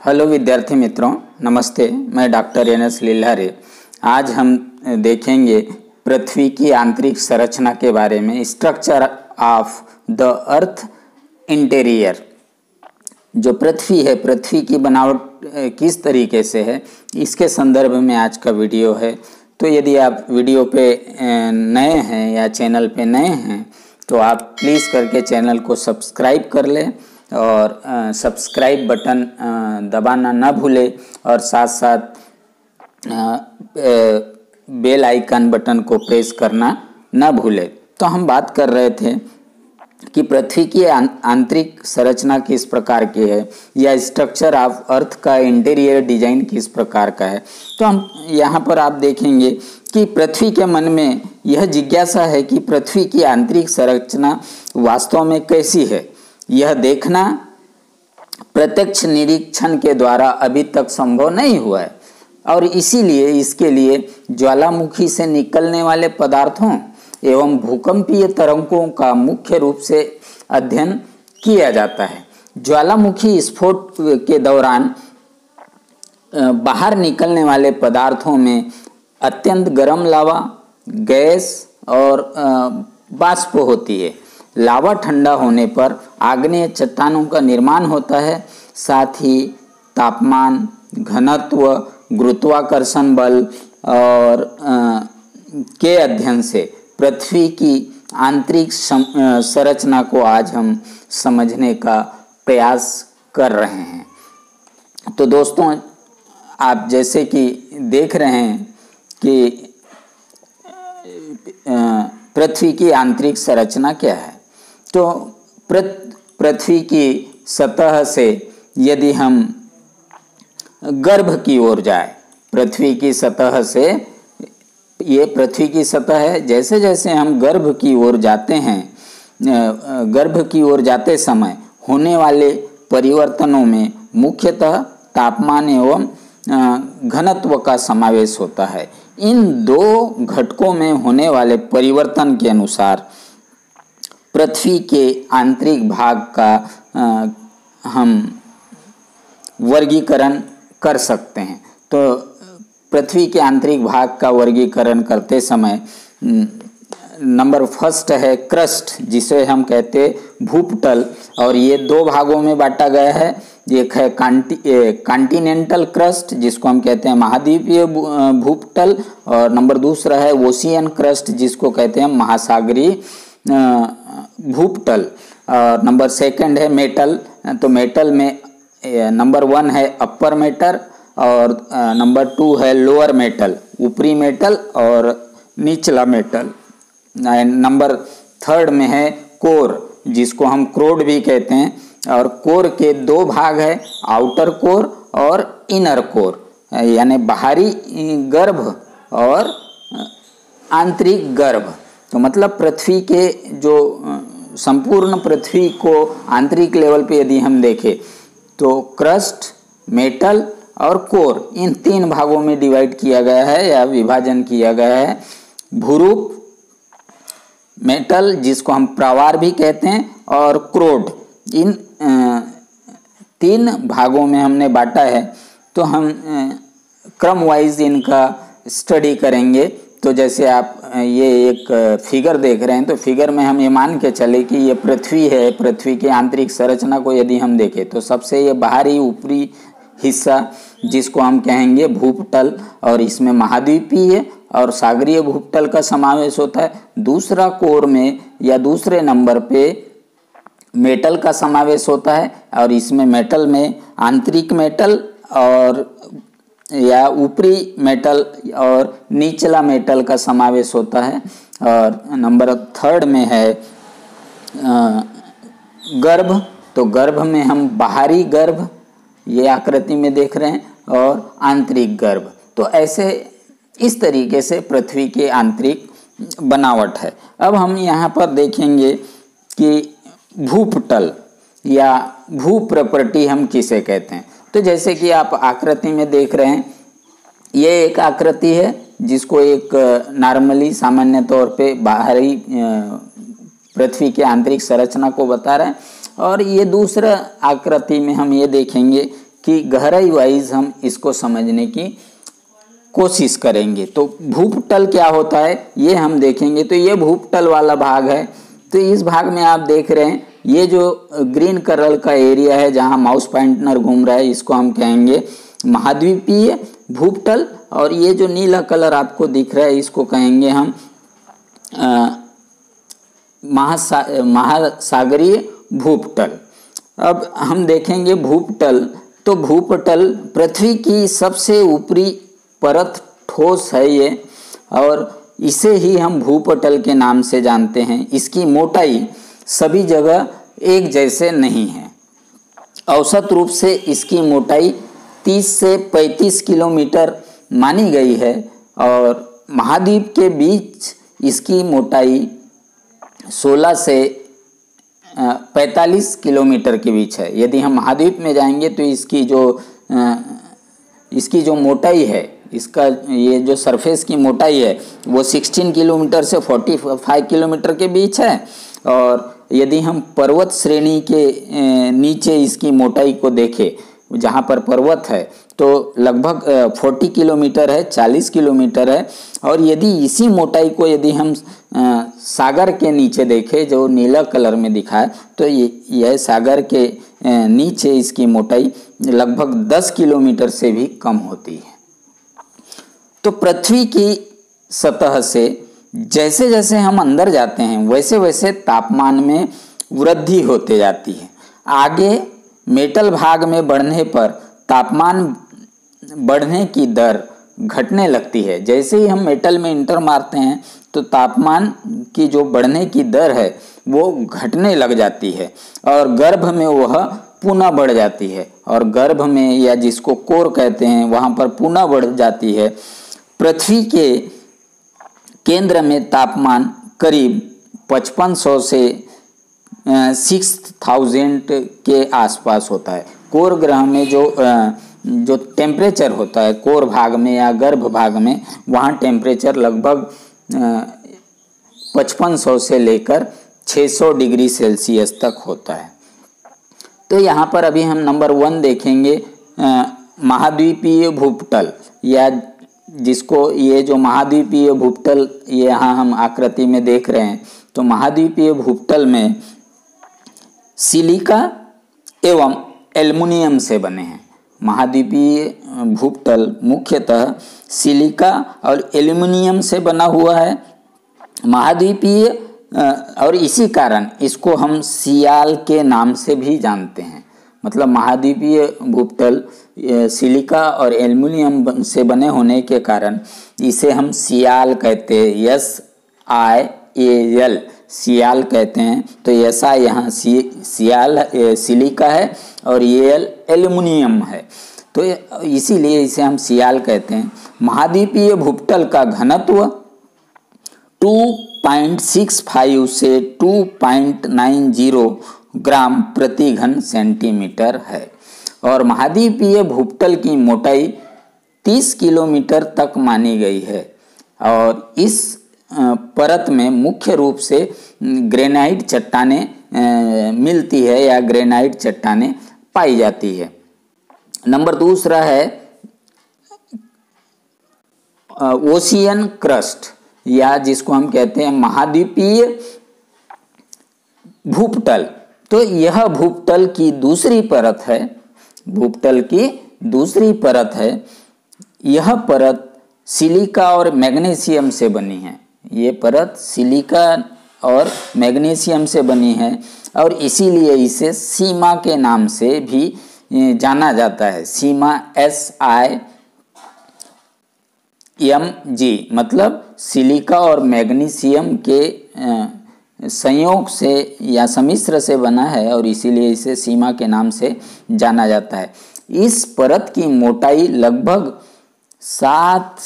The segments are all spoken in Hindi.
हेलो विद्यार्थी मित्रों, नमस्ते। मैं डॉक्टर एन.एस. लील्हारे। आज हम देखेंगे पृथ्वी की आंतरिक संरचना के बारे में, structure of the earth interior. जो पृथ्वी है, पृथ्वी की बनावट किस तरीके से है, इसके संदर्भ में आज का वीडियो है। तो यदि आप वीडियो पे नए हैं या चैनल पे नए हैं तो आप प्लीज़ करके चैनल को सब्सक्राइब कर लें और सब्सक्राइब बटन दबाना ना भूलें और साथ साथ बेल आइकन बटन को प्रेस करना ना भूलें। तो हम बात कर रहे थे कि पृथ्वी की आंतरिक संरचना किस प्रकार की है या स्ट्रक्चर ऑफ अर्थ का इंटीरियर डिजाइन किस प्रकार का है। तो हम यहाँ पर आप देखेंगे कि पृथ्वी के मन में यह जिज्ञासा है कि पृथ्वी की आंतरिक संरचना वास्तव में कैसी है। यह देखना प्रत्यक्ष निरीक्षण के द्वारा अभी तक संभव नहीं हुआ है और इसीलिए इसके लिए ज्वालामुखी से निकलने वाले पदार्थों एवं भूकंपीय तरंगों का मुख्य रूप से अध्ययन किया जाता है। ज्वालामुखी स्फोट के दौरान बाहर निकलने वाले पदार्थों में अत्यंत गर्म लावा, गैस और वाष्प होती है। लावा ठंडा होने पर आग्नेय चट्टानों का निर्माण होता है। साथ ही तापमान, घनत्व, गुरुत्वाकर्षण बल और के अध्ययन से पृथ्वी की आंतरिक संरचना को आज हम समझने का प्रयास कर रहे हैं। तो दोस्तों, आप जैसे कि देख रहे हैं कि पृथ्वी की आंतरिक संरचना क्या है। तो पृथ्वी की सतह से यदि हम गर्भ की ओर जाए, पृथ्वी की सतह से, ये पृथ्वी की सतह है, जैसे जैसे हम गर्भ की ओर जाते हैं, गर्भ की ओर जाते समय होने वाले परिवर्तनों में मुख्यतः तापमान एवं घनत्व का समावेश होता है। इन दो घटकों में होने वाले परिवर्तन के अनुसार पृथ्वी के आंतरिक भाग का हम वर्गीकरण कर सकते हैं। तो पृथ्वी के आंतरिक भाग का वर्गीकरण करते समय नंबर फर्स्ट है क्रस्ट, जिसे हम कहते हैं भूपटल, और ये दो भागों में बांटा गया है। एक है कॉन्टिनेंटल क्रस्ट, जिसको हम कहते हैं महाद्वीपीय भूपटल, और नंबर दूसरा है ओशियन क्रस्ट, जिसको कहते हैं महासागरीय भूपटल। और नंबर सेकंड है मेटल। तो मेटल में नंबर 1 है अपर मेटल और नंबर 2 है लोअर मेटल, ऊपरी मेटल और निचला मेटल। नंबर 3 में है कोर, जिसको हम क्रोड भी कहते हैं। और कोर के दो भाग है, आउटर कोर और इनर कोर, यानी बाहरी गर्भ और आंतरिक गर्भ। तो मतलब पृथ्वी के जो संपूर्ण पृथ्वी को आंतरिक लेवल पे यदि हम देखें तो क्रस्ट, मेटल और कोर, इन 3 भागों में डिवाइड किया गया है या विभाजन किया गया है। भूरूप, मेटल जिसको हम प्रावार भी कहते हैं, और क्रोड, इन 3 भागों में हमने बांटा है। तो हम क्रम वाइज इनका स्टडी करेंगे। तो जैसे आप ये एक फिगर देख रहे हैं, तो फिगर में हम ये मान के चले कि ये पृथ्वी है। पृथ्वी की आंतरिक संरचना को यदि हम देखें तो सबसे ये बाहरी ऊपरी हिस्सा, जिसको हम कहेंगे भूपटल, और इसमें महाद्वीपीय और सागरीय भूपटल का समावेश होता है। दूसरा कोर में या दूसरे नंबर पे मेटल का समावेश होता है, और इसमें मेटल में आंतरिक मेटल और या ऊपरी मेटल और निचला मेटल का समावेश होता है। और नंबर 3 में है गर्भ। तो गर्भ में हम बाहरी गर्भ, ये आकृति में देख रहे हैं, और आंतरिक गर्भ। तो ऐसे इस तरीके से पृथ्वी की आंतरिक बनावट है। अब हम यहाँ पर देखेंगे कि भूपटल या भू प्रॉपर्टी हम किसे कहते हैं। तो जैसे कि आप आकृति में देख रहे हैं, ये एक आकृति है जिसको एक नॉर्मली सामान्य तौर पे बाहरी पृथ्वी के आंतरिक संरचना को बता रहे हैं। और ये दूसरा आकृति में हम ये देखेंगे कि गहराई वाइज हम इसको समझने की कोशिश करेंगे। तो भूपटल क्या होता है ये हम देखेंगे। तो ये भूपटल वाला भाग है। तो इस भाग में आप देख रहे हैं ये जो ग्रीन कलर का एरिया है जहां माउस पॉइंटर घूम रहा है, इसको हम कहेंगे महाद्वीपीय भूपटल। और ये जो नीला कलर आपको दिख रहा है इसको कहेंगे हम महासागरीय भूपटल। अब हम देखेंगे भूपटल। तो भूपटल पृथ्वी की सबसे ऊपरी परत ठोस है ये, और इसे ही हम भूपटल के नाम से जानते हैं। इसकी मोटाई सभी जगह एक जैसे नहीं है। औसत रूप से इसकी मोटाई 30 से 35 किलोमीटर मानी गई है, और महाद्वीप के बीच इसकी मोटाई 16 से 45 किलोमीटर के बीच है। यदि हम महाद्वीप में जाएंगे तो इसकी जो मोटाई है, इसका ये जो सरफेस की मोटाई है वो 16 किलोमीटर से 45 किलोमीटर के बीच है। और यदि हम पर्वत श्रेणी के नीचे इसकी मोटाई को देखें, जहाँ पर पर्वत है, तो लगभग 40 किलोमीटर है, 40 किलोमीटर है। और यदि इसी मोटाई को यदि हम सागर के नीचे देखें, जो नीला कलर में दिखा है, तो यह सागर के नीचे इसकी मोटाई लगभग 10 किलोमीटर से भी कम होती है। तो पृथ्वी की सतह से जैसे जैसे हम अंदर जाते हैं वैसे वैसे तापमान में वृद्धि होते जाती है। आगे मेटल भाग में बढ़ने पर तापमान बढ़ने की दर घटने लगती है। जैसे ही हम मेटल में इंटर मारते हैं तो तापमान की जो बढ़ने की दर है वो घटने लग जाती है, और गर्भ में वह पुनः बढ़ जाती है। और गर्भ में, या जिसको कोर कहते हैं, वहाँ पर पुनः बढ़ जाती है। पृथ्वी के केंद्र में तापमान करीब 5500 से 6000 के आसपास होता है। कोर ग्रह में जो टेम्परेचर होता है कोर भाग में या गर्भ भाग में, वहाँ टेम्परेचर लगभग 5500 से लेकर 600 डिग्री सेल्सियस तक होता है। तो यहाँ पर अभी हम नंबर 1 देखेंगे, महाद्वीपीय भूपटल, या जिसको ये जो महाद्वीपीय भूपटल ये यहाँ हम आकृति में देख रहे हैं। तो महाद्वीपीय भूपटल में सिलिका एवं एल्युमिनियम से बने हैं। महाद्वीपीय भूपटल मुख्यतः सिलिका और एल्युमिनियम से बना हुआ है। महाद्वीपीय, और इसी कारण इसको हम सियाल के नाम से भी जानते हैं। मतलब महाद्वीपीय भूपटल सिलिका और एल्युमिनियम से बने होने के कारण इसे हम सियाल कहते हैं। SIAL सियाल कहते हैं। तो ऐसा यहाँ सियाल सिलिका है और एल एल्युमिनियम है, तो इसीलिए इसे हम सियाल कहते हैं। महाद्वीपीय भूपटल का घनत्व 2.65 से 2.90 ग्राम प्रति घन सेंटीमीटर है, और महाद्वीपीय भूपटल की मोटाई 30 किलोमीटर तक मानी गई है। और इस परत में मुख्य रूप से ग्रेनाइट चट्टानें मिलती है या ग्रेनाइट चट्टानें पाई जाती है। नंबर 2 है ओशियन क्रस्ट, या जिसको हम कहते हैं महाद्वीपीय भूपटल। तो यह भूपटल की दूसरी परत है। भूपटल की दूसरी परत है। यह परत सिलिका और मैग्नीशियम से बनी है। ये परत सिलिका और मैग्नीशियम से बनी है, और इसीलिए इसे सीमा के नाम से भी जाना जाता है। सीमा SIMG, मतलब सिलिका और मैग्नीशियम के संयोग से या सम्मिश्र से बना है, और इसीलिए इसे सीमा के नाम से जाना जाता है। इस परत की मोटाई लगभग 7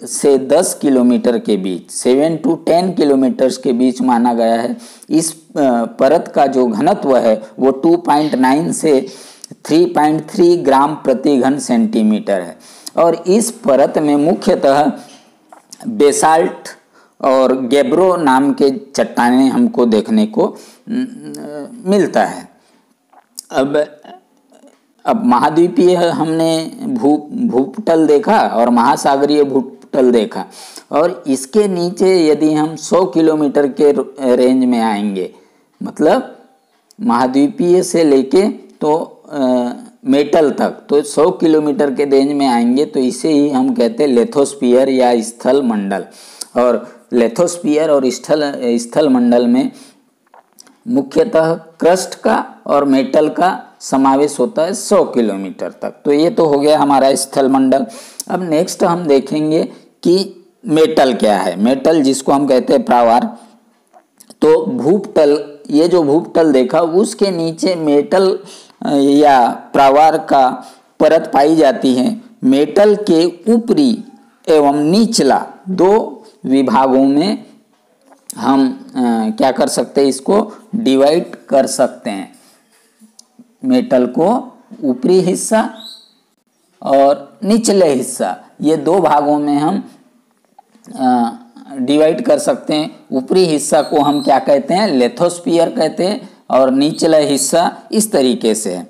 से 10 किलोमीटर के बीच, 7 to 10 किलोमीटर के बीच माना गया है। इस परत का जो घनत्व है वो 2.9 से 3.3 ग्राम प्रति घन सेंटीमीटर है। और इस परत में मुख्यतः बेसाल्ट और गैब्रो नाम के चट्टानें हमको देखने को मिलता है। अब अब महाद्वीपीय हमने भूपटल देखा और महासागरीय भूपटल देखा, और इसके नीचे यदि हम 100 किलोमीटर के रेंज में आएंगे, मतलब महाद्वीपीय से लेके तो मेटल तक, तो 100 किलोमीटर के रेंज में आएंगे, तो इसे ही हम कहते हैं लिथोस्फीयर या स्थल मंडल। और लिथोस्फीयर और स्थल मंडल में मुख्यतः क्रस्ट का और मेटल का समावेश होता है 100 किलोमीटर तक। तो ये तो हो गया हमारा स्थल मंडल। अब नेक्स्ट हम देखेंगे कि मेटल क्या है। मेटल जिसको हम कहते हैं प्रावार, तो भूपटल, ये जो भूपटल देखा उसके नीचे मेटल या प्रावार का परत पाई जाती है। मेटल के ऊपरी एवं निचला 2 विभागों में हम क्या कर सकते हैं, इसको डिवाइड कर सकते हैं। मेटल को ऊपरी हिस्सा और निचले हिस्सा, ये 2 भागों में हम डिवाइड कर सकते हैं। ऊपरी हिस्सा को हम क्या कहते हैं, लिथोस्फीयर कहते हैं, और निचला हिस्सा इस तरीके से है।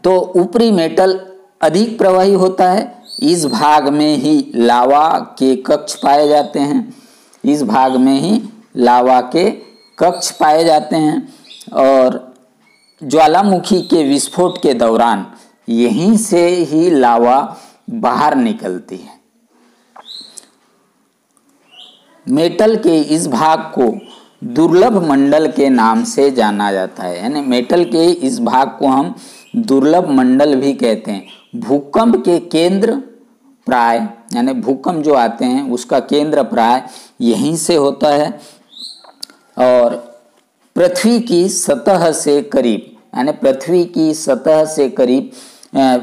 तो ऊपरी मेटल अधिक प्रवाही होता है। इस भाग में ही लावा के कक्ष पाए जाते हैं। इस भाग में ही लावा के कक्ष पाए जाते हैं, और ज्वालामुखी के विस्फोट के दौरान यहीं से ही लावा बाहर निकलती है। मेटल के इस भाग को दुर्लभ मंडल के नाम से जाना जाता है, यानी मेटल के इस भाग को हम दुर्लभ मंडल भी कहते हैं। भूकंप के केंद्र प्राय, यानी भूकंप जो आते हैं उसका केंद्र प्राय यहीं से होता है, और पृथ्वी की सतह से करीब, यानी पृथ्वी की सतह से करीब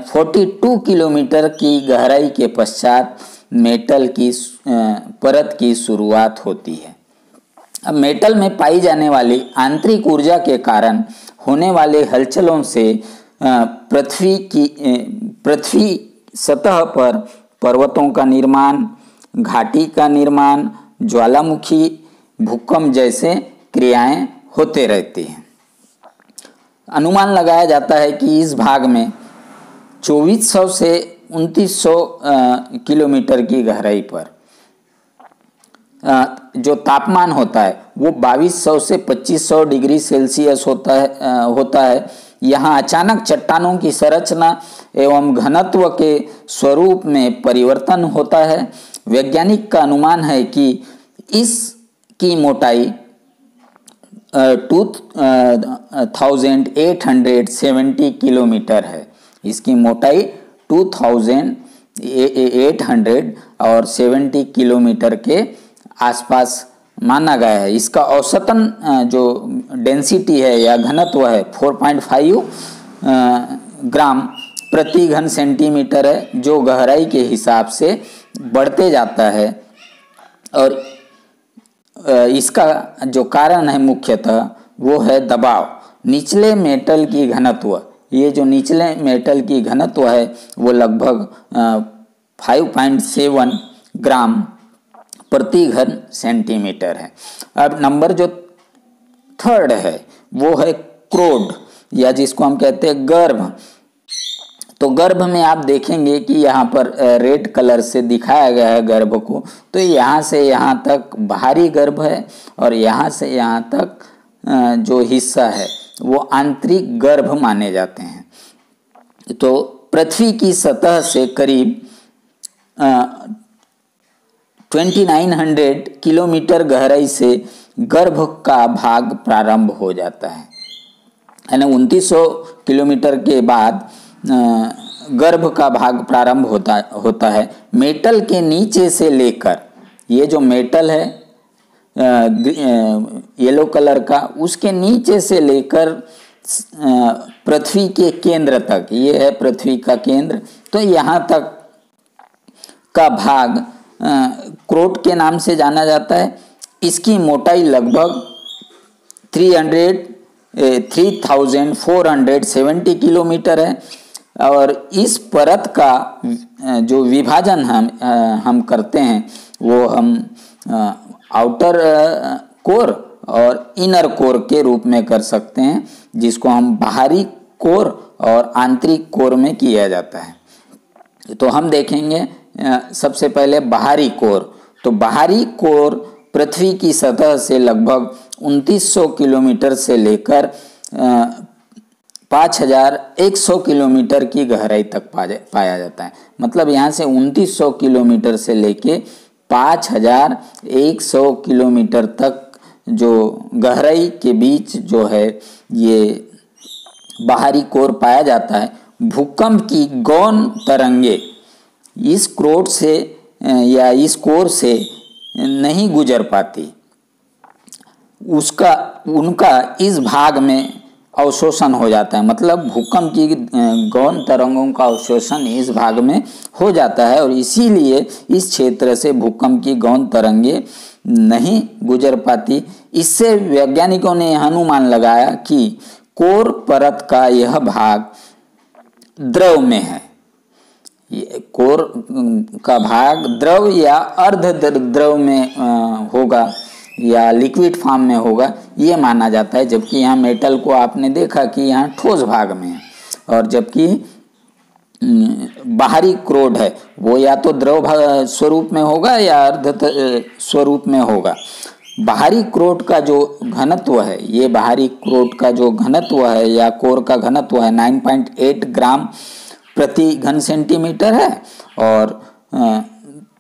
42 किलोमीटर की गहराई के पश्चात मेटल की परत की शुरुआत होती है। अब मेटल में पाई जाने वाली आंतरिक ऊर्जा के कारण होने वाले हलचलों से पृथ्वी सतह पर पर्वतों का निर्माण, घाटी का निर्माण, ज्वालामुखी, भूकंप जैसे क्रियाएं होते रहती हैं। अनुमान लगाया जाता है कि इस भाग में 2400 से 2900 किलोमीटर की गहराई पर जो तापमान होता है वो 2200 से 2500 डिग्री सेल्सियस होता है। यहाँ अचानक चट्टानों की संरचना एवं घनत्व के स्वरूप में परिवर्तन होता है। वैज्ञानिक का अनुमान है कि इसकी मोटाई 2870 किलोमीटर है। इसकी मोटाई 2870 किलोमीटर के आसपास माना गया है। इसका औसतन जो डेंसिटी है या घनत्व है 4.5 ग्राम प्रति घन सेंटीमीटर है, जो गहराई के हिसाब से बढ़ते जाता है। और इसका जो कारण है मुख्यतः वो है दबाव। निचले मेटल की घनत्व, ये जो निचले मेटल की घनत्व है वो लगभग 5.7 ग्राम प्रति घन सेंटीमीटर है। अब नंबर जो 3rd है वो है क्रोड, या जिसको हम कहते हैं गर्भ। तो गर्भ में आप देखेंगे कि यहाँ पर रेड कलर से दिखाया गया है गर्भ को। तो यहाँ से यहाँ तक बाहरी गर्भ है, और यहाँ से यहाँ तक जो हिस्सा है वो आंतरिक गर्भ माने जाते हैं। तो पृथ्वी की सतह से करीब 2900 किलोमीटर गहराई से गर्भ का भाग प्रारंभ हो जाता है, यानी 2900 किलोमीटर के बाद गर्भ का भाग प्रारंभ होता है। मेटल के नीचे से लेकर, ये जो मेटल है येलो कलर का, उसके नीचे से लेकर पृथ्वी के केंद्र तक, ये है पृथ्वी का केंद्र, तो यहाँ तक का भाग क्रोट के नाम से जाना जाता है। इसकी मोटाई लगभग 3470 किलोमीटर है, और इस परत का जो विभाजन हम करते हैं वो हम आउटर कोर और इनर कोर के रूप में कर सकते हैं, जिसको हम बाहरी कोर और आंतरिक कोर में किया जाता है। तो हम देखेंगे सबसे पहले बाहरी कोर। तो बाहरी कोर पृथ्वी की सतह से लगभग 2900 किलोमीटर से लेकर 5100 किलोमीटर की गहराई तक पाया जाता है। मतलब यहाँ से 2900 किलोमीटर से लेके 5100 किलोमीटर तक जो गहराई के बीच जो है ये बाहरी कोर पाया जाता है। भूकंप की गौण तरंगे इस क्रोट से या इस कोर से नहीं गुजर पाती, उनका इस भाग में अवशोषण हो जाता है। मतलब भूकंप की गौण तरंगों का अवशोषण इस भाग में हो जाता है और इसीलिए इस क्षेत्र से भूकंप की गौण तरंगे नहीं गुजर पाती। इससे वैज्ञानिकों ने अनुमान लगाया कि कोर परत का यह भाग द्रव में है। कोर का भाग द्रव या अर्ध द्रव में होगा या लिक्विड फॉर्म में होगा, ये माना जाता है। जबकि यहाँ मेटल को आपने देखा कि यहाँ ठोस भाग में है, और जबकि बाहरी क्रोड है वो या तो द्रव स्वरूप में होगा या अर्ध स्वरूप में होगा। बाहरी क्रोड का जो घनत्व है, ये बाहरी क्रोड का जो घनत्व है या कोर का घनत्व है 9.8 ग्राम प्रति घन सेंटीमीटर है, और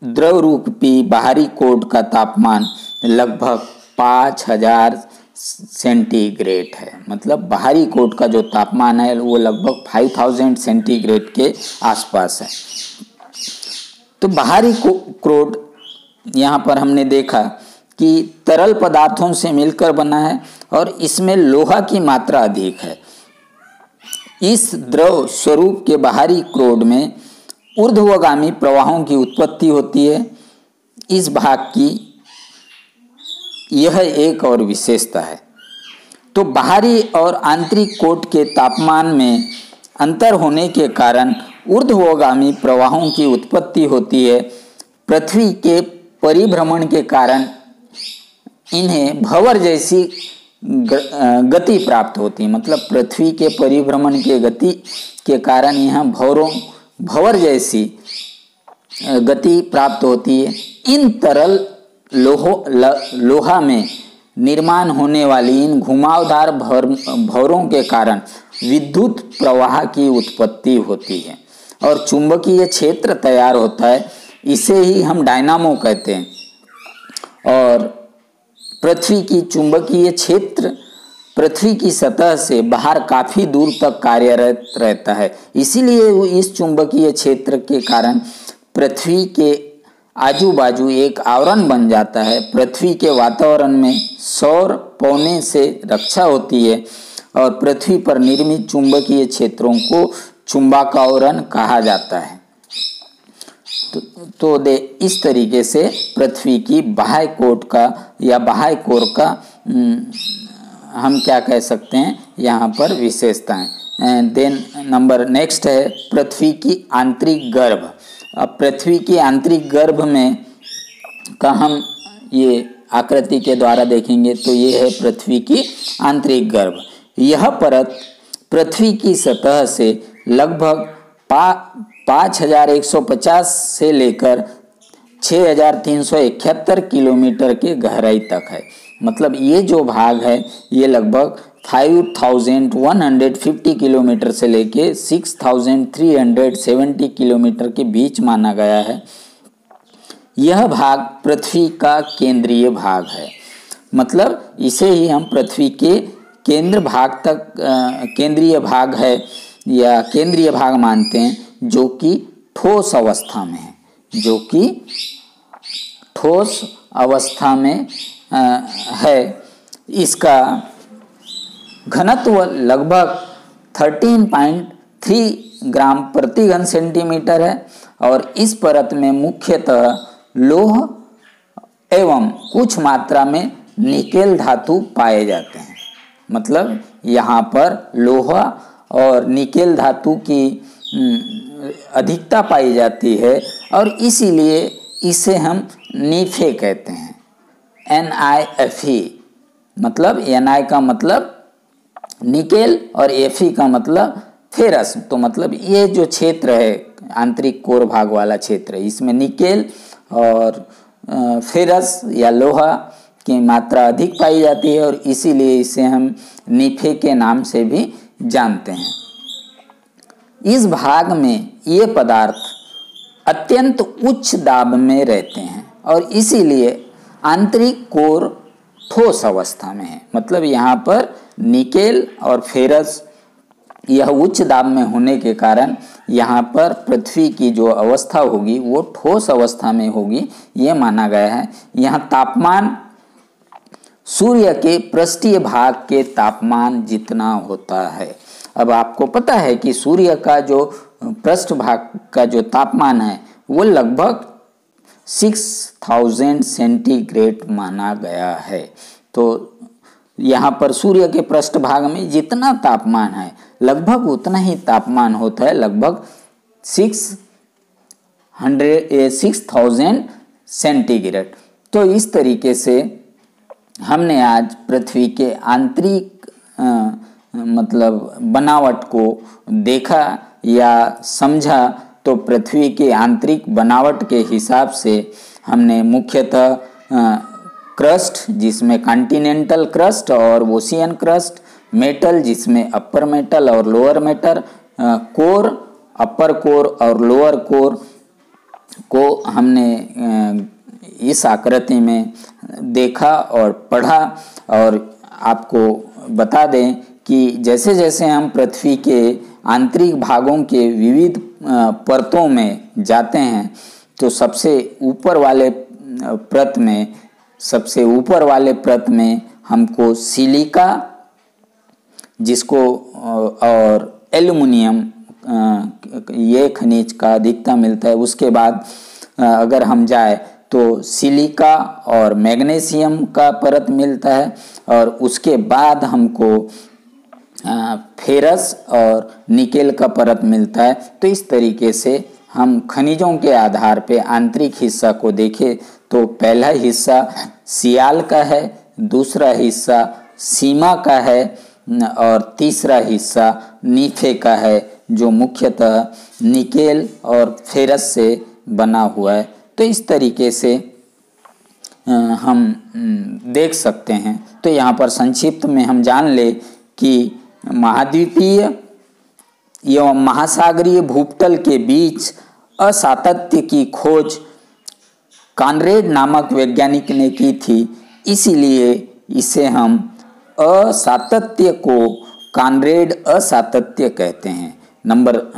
द्रव रूपी बाहरी कोड का तापमान लगभग 5000 सेंटीग्रेड है। मतलब बाहरी कोड का जो तापमान है वो लगभग 5000 सेंटीग्रेड के आसपास है। तो बाहरी कोड यहाँ पर हमने देखा कि तरल पदार्थों से मिलकर बना है और इसमें लोहा की मात्रा अधिक है। इस द्रव स्वरूप के बाहरी क्रोड में ऊर्ध्वगामी प्रवाहों की उत्पत्ति होती है। इस भाग की यह एक और विशेषता है। तो बाहरी और आंतरिक कोट के तापमान में अंतर होने के कारण ऊर्ध्वगामी प्रवाहों की उत्पत्ति होती है। पृथ्वी के परिभ्रमण के कारण इन्हें भंवर जैसी गति प्राप्त होती है। मतलब पृथ्वी के परिभ्रमण के गति के कारण यहाँ भंवर जैसी गति प्राप्त होती है। इन तरल लोहा में निर्माण होने वाली इन घुमावदार भंवरों के कारण विद्युत प्रवाह की उत्पत्ति होती है और चुंबकीय क्षेत्र तैयार होता है। इसे ही हम डायनामो कहते हैं। और पृथ्वी की चुंबकीय क्षेत्र पृथ्वी की सतह से बाहर काफी दूर तक कार्यरत रहता है। इसीलिए इस चुंबकीय क्षेत्र के कारण पृथ्वी के आजू बाजू एक आवरण बन जाता है। पृथ्वी के वातावरण में सौर पौने से रक्षा होती है और पृथ्वी पर निर्मित चुंबकीय क्षेत्रों को चुंबकावरण कहा जाता है। तो इस तरीके से पृथ्वी की बाह्य कोट का या बाह्य कोर का हम क्या कह सकते हैं यहाँ पर विशेषताएं। देन नंबर नेक्स्ट है पृथ्वी की आंतरिक गर्भ। अब पृथ्वी की आंतरिक गर्भ में का हम ये आकृति के द्वारा देखेंगे तो ये है पृथ्वी की आंतरिक गर्भ। यह परत पृथ्वी की सतह से लगभग 5150 से लेकर 6371 किलोमीटर के गहराई तक है। मतलब ये जो भाग है ये लगभग 5150 किलोमीटर से लेके 6370 किलोमीटर के बीच माना गया है। यह भाग पृथ्वी का केंद्रीय भाग है। मतलब इसे ही हम पृथ्वी के केंद्र भाग तक केंद्रीय भाग है या केंद्रीय भाग मानते हैं, जो कि ठोस अवस्था में है, जो कि ठोस अवस्था में है। इसका घनत्व लगभग 13.3 ग्राम प्रति घन सेंटीमीटर है और इस परत में मुख्यतः लौह एवं कुछ मात्रा में निकेल धातु पाए जाते हैं। मतलब यहाँ पर लोहा और निकेल धातु की अधिकता पाई जाती है और इसीलिए इसे हम नीफे कहते हैं। NiFe मतलब Na का मतलब निकेल और Fe का मतलब फेरस। तो मतलब ये जो क्षेत्र है आंतरिक कोर भाग वाला क्षेत्र, इसमें निकेल और फेरस या लोहा की मात्रा अधिक पाई जाती है और इसीलिए इसे हम निफे के नाम से भी जानते हैं। इस भाग में ये पदार्थ अत्यंत उच्च दाब में रहते हैं और इसीलिए आंतरिक कोर ठोस अवस्था में है। मतलब यहाँ पर निकेल और फेरस यह उच्च दाब में होने के कारण यहाँ पर पृथ्वी की जो अवस्था होगी वो ठोस अवस्था में होगी, ये माना गया है। यहाँ तापमान सूर्य के पृष्ठीय भाग के तापमान जितना होता है। अब आपको पता है कि सूर्य का जो पृष्ठ भाग का जो तापमान है वो लगभग 6000 सेंटीग्रेड माना गया है। तो यहाँ पर सूर्य के पृष्ठ भाग में जितना तापमान है लगभग उतना ही तापमान होता है, लगभग 6000 सेंटीग्रेड। तो इस तरीके से हमने आज पृथ्वी के आंतरिक मतलब बनावट को देखा या समझा। तो पृथ्वी के आंतरिक बनावट के हिसाब से हमने मुख्यतः क्रस्ट जिसमें कॉन्टिनेंटल क्रस्ट और ओशियन क्रस्ट, मेटल जिसमें अपर मेटल और लोअर मेटल, कोर अपर कोर और लोअर कोर को हमने इस आकृति में देखा और पढ़ा। और आपको बता दें कि जैसे जैसे हम पृथ्वी के आंतरिक भागों के विविध परतों में जाते हैं तो सबसे ऊपर वाले परत में हमको सिलिका जिसको और एल्युमिनियम ये खनिज का अधिकता मिलता है। उसके बाद अगर हम जाए तो सिलिका और मैग्नीशियम का परत मिलता है और उसके बाद हमको फेरस और निकेल का परत मिलता है। तो इस तरीके से हम खनिजों के आधार पे आंतरिक हिस्सा को देखें तो पहला हिस्सा सियाल का है, दूसरा हिस्सा सीमा का है और तीसरा हिस्सा निफे का है जो मुख्यतः निकेल और फेरस से बना हुआ है। तो इस तरीके से हम देख सकते हैं। तो यहाँ पर संक्षिप्त में हम जान ले कि महाद्वीपीय एवं महासागरीय भूपटल के बीच असातत्य की खोज कॉनरेड नामक वैज्ञानिक ने की थी, इसीलिए इसे हम असातत्य को कॉनरेड असातत्य कहते हैं। नंबर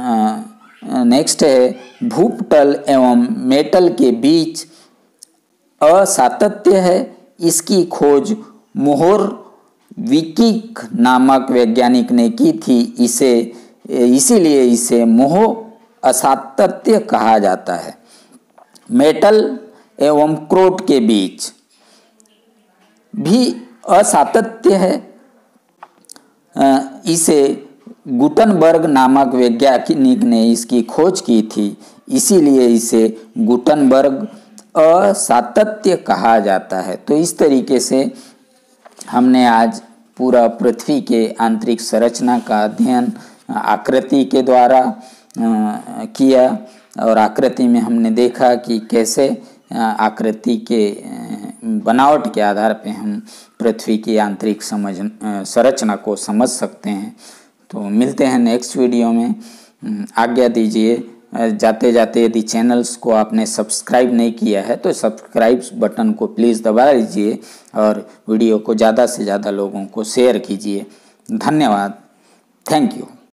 नेक्स्ट है भूपटल एवं मेटल के बीच असातत्य है, इसकी खोज मोहर विकिक नामक वैज्ञानिक ने की थी, इसीलिए इसे मोह असातत्य कहा जाता है। मेटल एवं क्रोट के बीच भी असातत्य है, इसे गुटनबर्ग नामक वैज्ञानिक ने इसकी खोज की थी, इसीलिए इसे गुटनबर्ग असातत्य कहा जाता है। तो इस तरीके से हमने आज पूरा पृथ्वी के आंतरिक संरचना का अध्ययन आकृति के द्वारा किया और आकृति में हमने देखा कि कैसे आकृति के बनावट के आधार पे हम पृथ्वी की आंतरिक संरचना को समझ सकते हैं। तो मिलते हैं नेक्स्ट वीडियो में। आज्ञा दीजिए। जाते जाते यदि चैनल्स को आपने सब्सक्राइब नहीं किया है तो सब्सक्राइब बटन को प्लीज़ दबा दीजिए और वीडियो को ज़्यादा से ज़्यादा लोगों को शेयर कीजिए। धन्यवाद। Thank you.